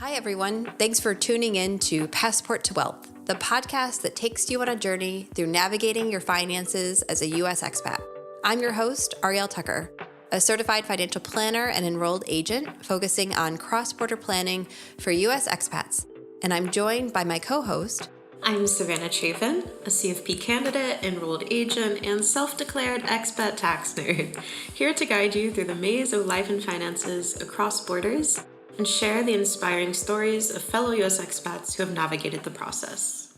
Hi, everyone. Thanks for tuning in to Passport to Wealth, the podcast that takes you on a journey through navigating your finances as a U.S. expat. I'm your host, Arielle Tucker, a certified financial planner and enrolled agent focusing on cross-border planning for U.S. expats. And I'm joined by my co-host. I'm Savannah Chaffin, a CFP candidate, enrolled agent, and self-declared expat tax nerd, here to guide you through the maze of life and finances across borders and share the inspiring stories of fellow U.S. expats who have navigated the process.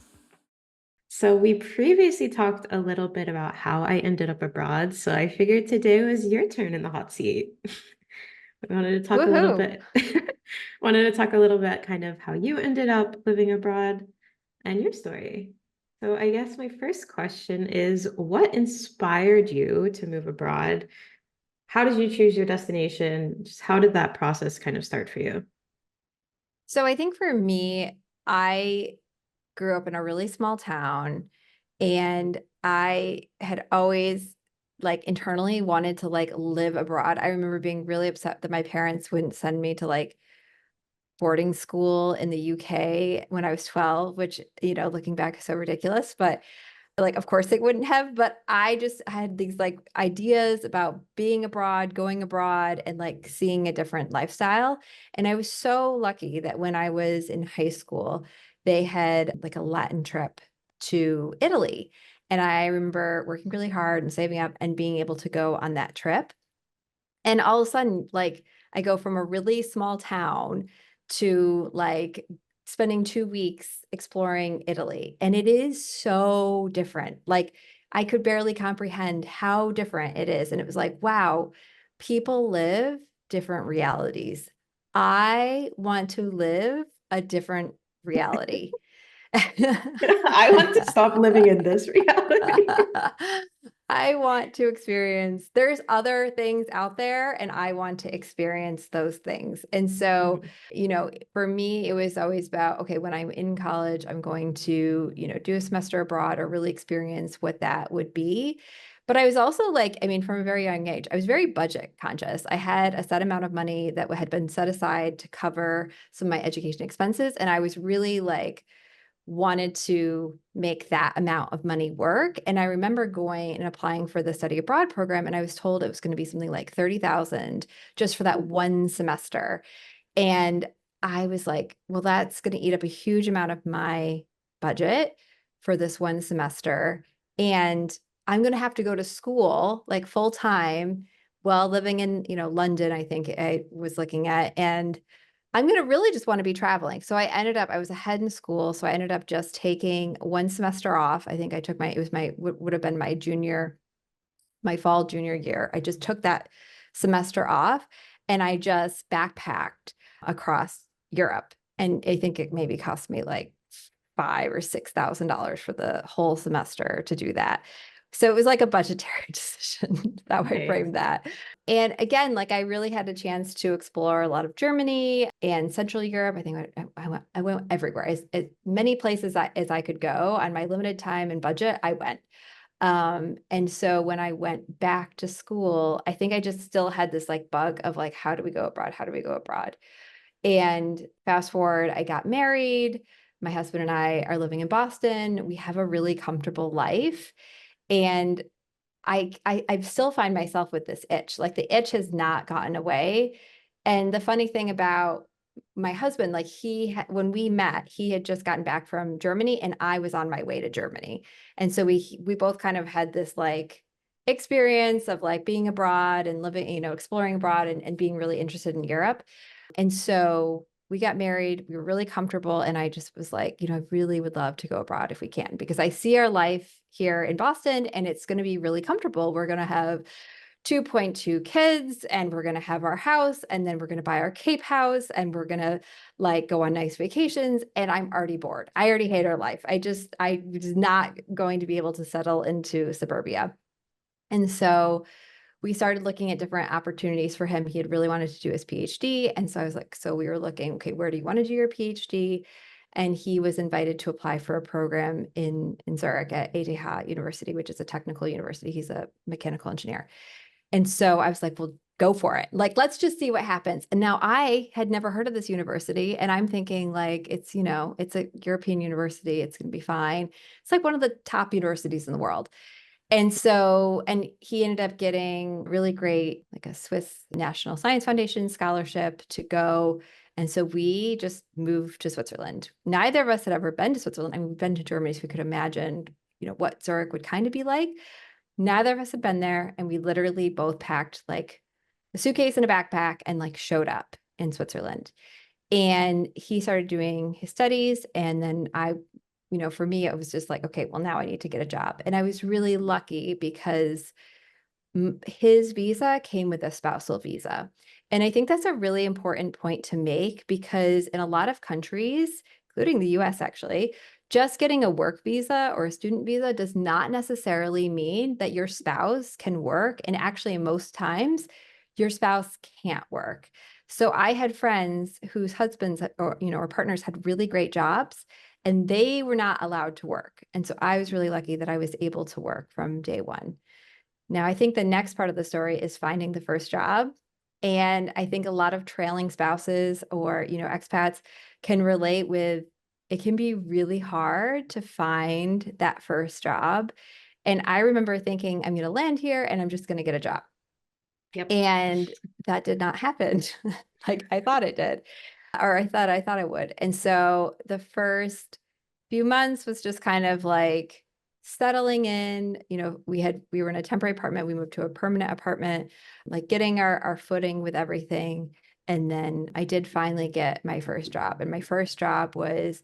So we previously talked a little bit about how I ended up abroad, so I figured today was your turn in the hot seat. We wanted to talk a little bit, kind of how you ended up living abroad and your story. So I guess my first question is, what inspired you to move abroad? How did you choose your destination? Just how did that process kind of start for you? So I think for me, I grew up in a really small town and I had always internally wanted to live abroad. I remember being really upset that my parents wouldn't send me to boarding school in the UK when I was 12, which, looking back is so ridiculous, but of course they wouldn't have, but I just had these ideas about being abroad, going abroad, and seeing a different lifestyle. And I was so lucky that when I was in high school, they had a Latin trip to Italy. And I remember working really hard and saving up and being able to go on that trip. And all of a sudden, I go from a really small town to spending 2 weeks exploring Italy. And it is so different. I could barely comprehend how different it is. And it was wow, people live different realities. I want to live a different reality. I want to stop living in this reality. I want to experience, there's other things out there and I want to experience those things. And so, for me, it was always about, okay, when I'm in college, I'm going to, do a semester abroad or really experience what that would be. But I was also from a very young age, I was very budget conscious. I had a set amount of money that had been set aside to cover some of my education expenses. And I was really wanted to make that amount of money work. And I remember going and applying for the study abroad program, and I was told it was going to be something like 30,000 just for that one semester. And I was like, well, that's going to eat up a huge amount of my budget for this one semester. And I'm going to have to go to school full time while living in, London, I think I was looking at. And I'm going to really just want to be traveling. So I was ahead in school. So I ended up just taking one semester off. I think I took would have been my fall junior year. I just took that semester off and I just backpacked across Europe. And I think it maybe cost me $5,000 or $6,000 for the whole semester to do that. So it was a budgetary decision. That way I framed that. And again, I really had a chance to explore a lot of Germany and Central Europe. I think I went everywhere, as many places as I could go on my limited time and budget. I went. And so when I went back to school, I think I just still had this bug of how do we go abroad? How do we go abroad? And fast forward, I got married. My husband and I are living in Boston. We have a really comfortable life. And I still find myself with this itch. The itch has not gotten away. And the funny thing about my husband, when we met, he had just gotten back from Germany and I was on my way to Germany. And so we both kind of had this experience of being abroad and living, exploring abroad and being really interested in Europe. And so we got married, we were really comfortable. And I just was I really would love to go abroad if we can, because I see our life here in Boston and it's going to be really comfortable. We're going to have 2.2 kids and we're going to have our house and then we're going to buy our Cape house and we're going to go on nice vacations. And I'm already bored. I already hate our life. I was not going to be able to settle into suburbia. And so we started looking at different opportunities for him. He had really wanted to do his PhD. And so I was so we were looking, okay, where do you want to do your PhD? And he was invited to apply for a program in Zurich at ETH University, which is a technical university. He's a mechanical engineer. And so I was well, go for it. Like, let's just see what happens. And now I had never heard of this university. And I'm thinking like, it's, it's a European university. It's going to be fine. It's like one of the top universities in the world. And he ended up getting really great, like a Swiss National Science Foundation scholarship to go. And so we just moved to Switzerland. Neither of us had ever been to Switzerland. I mean, we've been to Germany, so we could imagine, what Zurich would kind of be like. Neither of us had been there. And we literally both packed like a suitcase and a backpack and like showed up in Switzerland. And he started doing his studies. And then for me, it was just like, okay, well, now I need to get a job. And I was really lucky because his visa came with a spousal visa. And I think that's a really important point to make because in a lot of countries, including the US actually, just getting a work visa or a student visa does not necessarily mean that your spouse can work. And actually, most times, your spouse can't work. So I had friends whose husbands or partners had really great jobs and they were not allowed to work. And so I was really lucky that I was able to work from day one. Now, I think the next part of the story is finding the first job. And I think a lot of trailing spouses or, expats can relate with it can be really hard to find that first job. And I remember thinking, I'm going to land here and I'm just going to get a job. Yep. And that did not happen like I thought it did, or I thought it would. And so the first few months was just kind of like settling in. We were in a temporary apartment. We moved to a permanent apartment, like getting our footing with everything. And then I did finally get my first job. And my first job was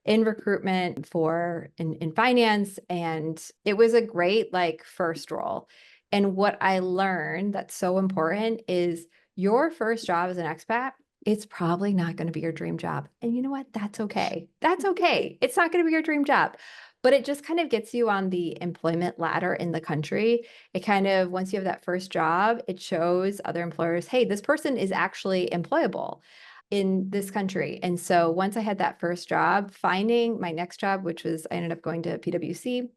in recruitment in finance. And it was a great like first role. And what I learned that's so important is your first job as an expat, it's probably not going to be your dream job. And you know what? That's okay. That's okay. It's not going to be your dream job, but it just kind of gets you on the employment ladder in the country. It kind of, once you have that first job, it shows other employers, hey, this person is actually employable in this country. And so once I had that first job, finding my next job, which was, I ended up going to PwC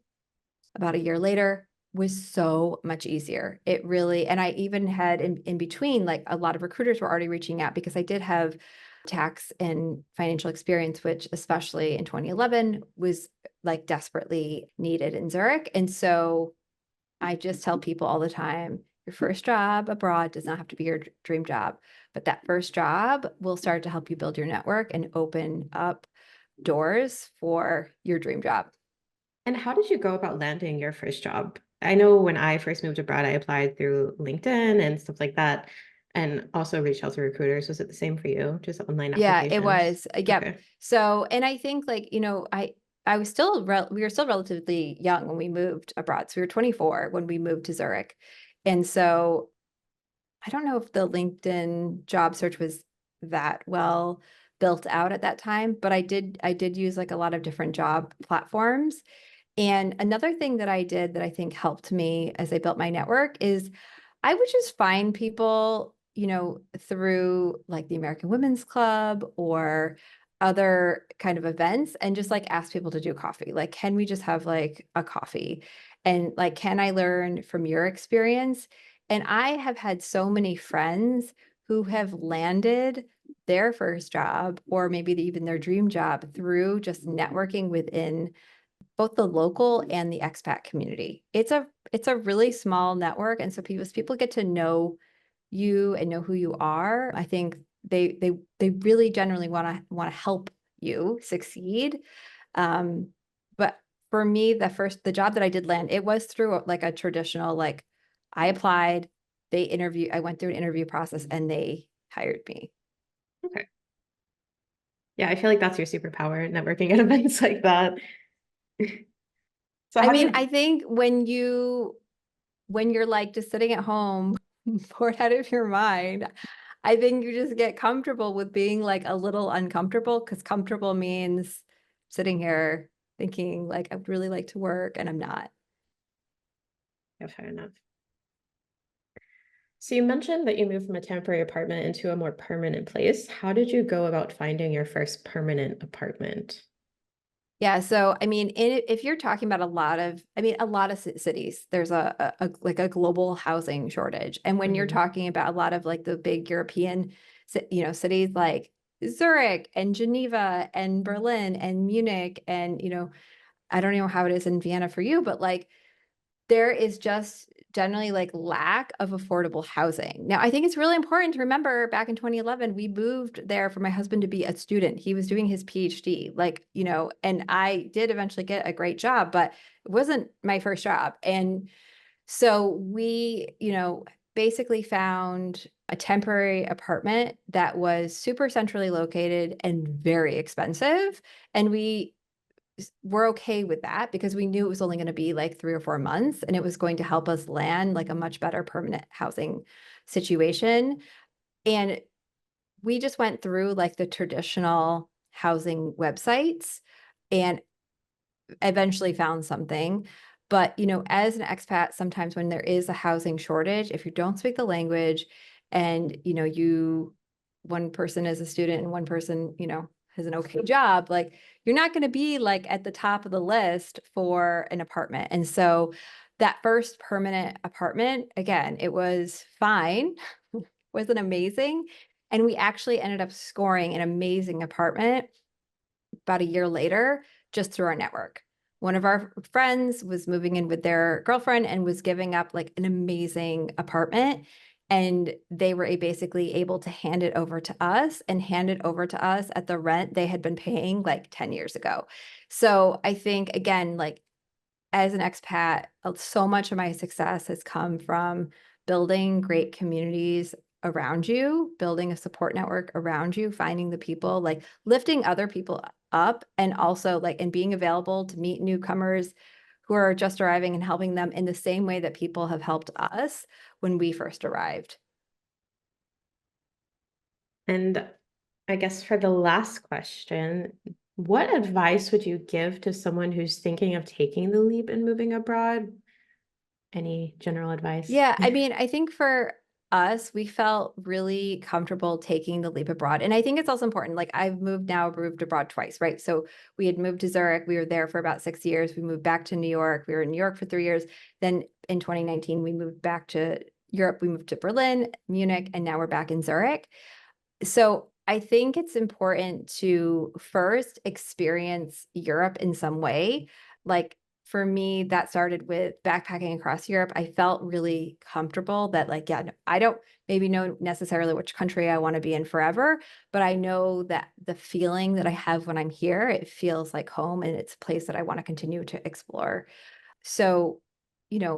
about a year later, was so much easier. It really, and I even had in between, like a lot of recruiters were already reaching out because I did have tax and financial experience, which especially in 2011 was like desperately needed in Zurich. And so I just tell people all the time, your first job abroad does not have to be your dream job, but that first job will start to help you build your network and open up doors for your dream job. And how did you go about landing your first job? I know when I first moved abroad, I applied through LinkedIn and stuff like that, and also reached out to recruiters. Was it the same for you? Just online Yeah, it applications? was. Yep. Okay. So, and I think like, I was still, we were still relatively young when we moved abroad. So we were 24 when we moved to Zurich. And so I don't know if the LinkedIn job search was that well built out at that time, but I did use like a lot of different job platforms. And another thing that I did that I think helped me as I built my network is I would just find people, through like the American Women's Club or other kind of events and just like ask people to do coffee. Like, can we just have like a coffee? And like, can I learn from your experience? And I have had so many friends who have landed their first job or maybe even their dream job through just networking within both the local and the expat community. It's a really small network. And so people get to know you and know who you are. I think they really generally want to help you succeed. But for me, the job that I did land, it was through like a traditional, like I applied, I went through an interview process and they hired me. Okay. Yeah, I feel like that's your superpower, networking at events like that. So I how do mean, you I think when you're like just sitting at home, bored out of your mind, I think you just get comfortable with being like a little uncomfortable because comfortable means sitting here thinking like I would really like to work and I'm not. Yeah, fair enough. So you mentioned that you moved from a temporary apartment into a more permanent place. How did you go about finding your first permanent apartment? Yeah. So, I mean, if you're talking about a lot of cities, there's like a global housing shortage. And when you're Hmm. talking about a lot of like the big European, cities like Zurich and Geneva and Berlin and Munich and, I don't know how it is in Vienna for you, but like there is just generally like lack of affordable housing. Now, I think it's really important to remember back in 2011, we moved there for my husband to be a student. He was doing his PhD, like, and I did eventually get a great job, but it wasn't my first job. And so we, basically found a temporary apartment that was super centrally located and very expensive. And we're okay with that because we knew it was only going to be like 3 or 4 months and it was going to help us land like a much better permanent housing situation. And we just went through like the traditional housing websites and eventually found something. But, as an expat, sometimes when there is a housing shortage, if you don't speak the language and, one person is a student and one person, has an okay job, like you're not going to be like at the top of the list for an apartment. And so that first permanent apartment, again, it was fine, wasn't amazing. And we actually ended up scoring an amazing apartment about a year later, just through our network. One of our friends was moving in with their girlfriend and was giving up like an amazing apartment. And they were basically able to hand it over to us and hand it over to us at the rent they had been paying like 10 years ago. So I think, again, like as an expat, so much of my success has come from building great communities around you, building a support network around you, finding the people, like lifting other people up, and also like and being available to meet newcomers who are just arriving and helping them in the same way that people have helped us when we first arrived. And I guess for the last question, what advice would you give to someone who's thinking of taking the leap and moving abroad? Any general advice? Yeah, I mean, I think for us, we felt really comfortable taking the leap abroad. And I think it's also important. Like moved abroad twice, right? So we had moved to Zurich. We were there for about 6 years. We moved back to New York. We were in New York for 3 years. Then in 2019, we moved back to Europe. We moved to Berlin, Munich, and now we're back in Zurich. So I think it's important to first experience Europe in some way. Like for me, that started with backpacking across Europe. I felt really comfortable that, like, yeah, no, I don't maybe know necessarily which country I want to be in forever, but I know that the feeling that I have when I'm here, it feels like home and it's a place that I want to continue to explore. So,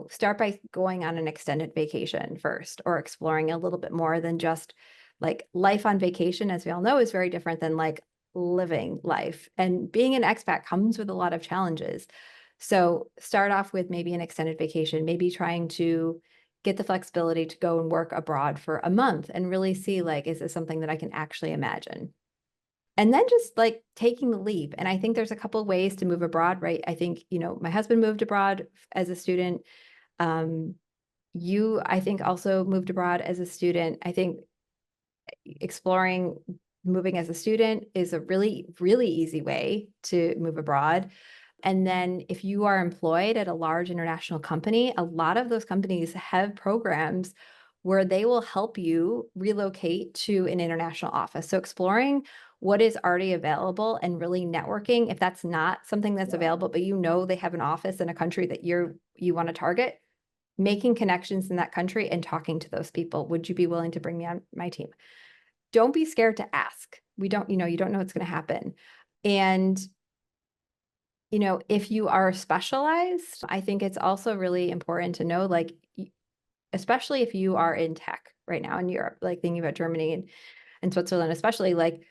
start by going on an extended vacation first or exploring a little bit more than just like life on vacation, as we all know, is very different than like living life. And being an expat comes with a lot of challenges. So, start off with maybe an extended vacation, maybe trying to get the flexibility to go and work abroad for a month and really see like, is this something that I can actually imagine? And then just like taking the leap. And I think there's a couple of ways to move abroad, right? I think, my husband moved abroad as a student. Um, you, I think, also moved abroad as a student. I think exploring moving as a student is a really, really easy way to move abroad. And then if you are employed at a large international company, a lot of those companies have programs where they will help you relocate to an international office. So exploring what is already available and really networking, if that's not something that's available, but they have an office in a country that you want to target, making connections in that country and talking to those people. Would you be willing to bring me on my team? Don't be scared to ask. You don't know what's going to happen. And if you are specialized, I think it's also really important to know, like, especially if you are in tech right now in Europe, like thinking about Germany and Switzerland, especially like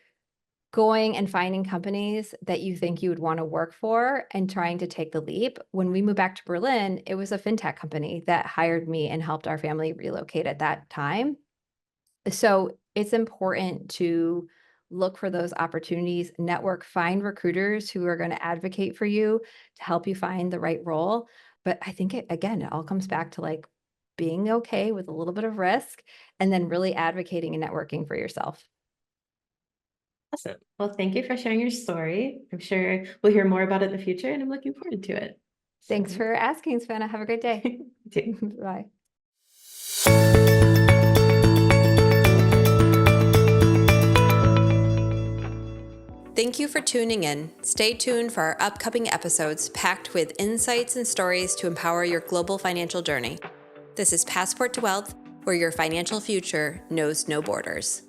going and finding companies that you think you would want to work for and trying to take the leap. When we moved back to Berlin, it was a fintech company that hired me and helped our family relocate at that time. So it's important to look for those opportunities, network, find recruiters who are going to advocate for you to help you find the right role. But I think it all comes back to like being okay with a little bit of risk and then really advocating and networking for yourself. Awesome. Well, thank you for sharing your story. I'm sure we'll hear more about it in the future, and I'm looking forward to it. Thanks for asking, Savannah. Have a great day. You too. Bye. Thank you for tuning in. Stay tuned for our upcoming episodes packed with insights and stories to empower your global financial journey. This is Passport to Wealth, where your financial future knows no borders.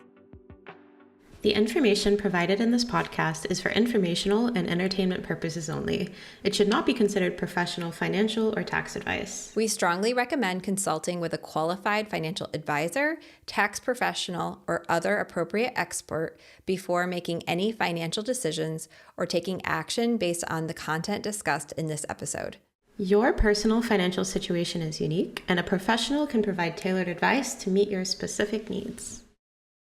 The information provided in this podcast is for informational and entertainment purposes only. It should not be considered professional, financial, or tax advice. We strongly recommend consulting with a qualified financial advisor, tax professional, or other appropriate expert before making any financial decisions or taking action based on the content discussed in this episode. Your personal financial situation is unique, and a professional can provide tailored advice to meet your specific needs.